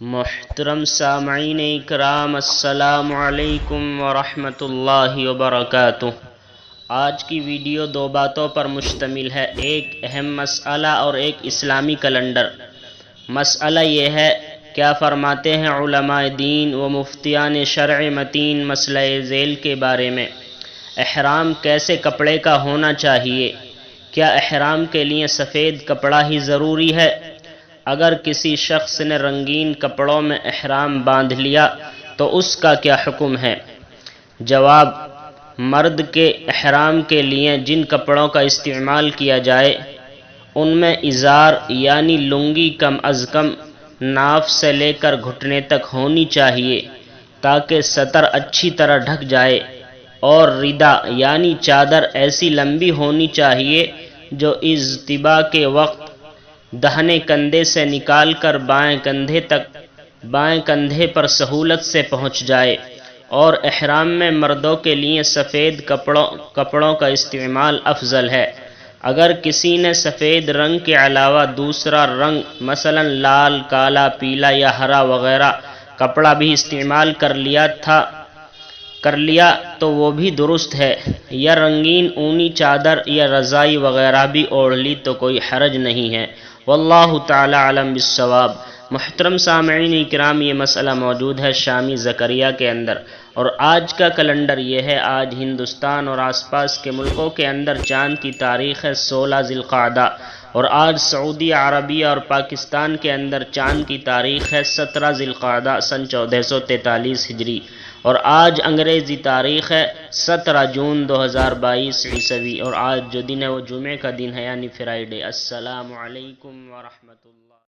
محترم سامعین اکرام، السلام علیکم ورحمۃ اللہ وبرکاتہ۔ آج کی ویڈیو دو باتوں پر مشتمل ہے، ایک اہم مسئلہ اور ایک اسلامی کیلنڈر۔ مسئلہ یہ ہے، کیا فرماتے ہیں علماء دین و مفتیان شرع متین مسئلہ ذیل کے بارے میں؟ احرام کیسے کپڑے کا ہونا چاہیے؟ کیا احرام کے لیے سفید کپڑا ہی ضروری ہے؟ اگر کسی شخص نے رنگین کپڑوں میں احرام باندھ لیا تو اس کا کیا حکم ہے؟ جواب: مرد کے احرام کے لیے جن کپڑوں کا استعمال کیا جائے ان میں ازار یعنی لنگی کم از کم ناف سے لے کر گھٹنے تک ہونی چاہیے تاکہ سطر اچھی طرح ڈھک جائے، اور ردا یعنی چادر ایسی لمبی ہونی چاہیے جو اضطباء کے وقت دہنے کندھے سے نکال کر بائیں کندھے پر سہولت سے پہنچ جائے، اور احرام میں مردوں کے لیے سفید کپڑوں کا استعمال افضل ہے۔ اگر کسی نے سفید رنگ کے علاوہ دوسرا رنگ مثلا لال، کالا، پیلا یا ہرا وغیرہ کپڑا بھی استعمال کر لیا تو وہ بھی درست ہے، یا رنگین اونی چادر یا رضائی وغیرہ بھی اوڑھ لی تو کوئی حرج نہیں ہے، واللہ تعالی اعلم بالصواب۔ محترم سامعین اکرام، یہ مسئلہ موجود ہے شامی زکریا کے اندر، اور آج کا کیلنڈر یہ ہے۔ آج ہندوستان اور آس پاس کے ملکوں کے اندر چاند کی تاریخ ہے 16 ذی القعدہ، اور آج سعودی عربیہ اور پاکستان کے اندر چاند کی تاریخ ہے 17 ذی القعدہ سن 1443 ہجری، اور آج انگریزی تاریخ ہے 17 جون 2022 عیسوی، اور آج جو دن ہے وہ جمعے کا دن ہے یعنی فرائیڈے۔ السلام علیکم ورحمۃ اللہ۔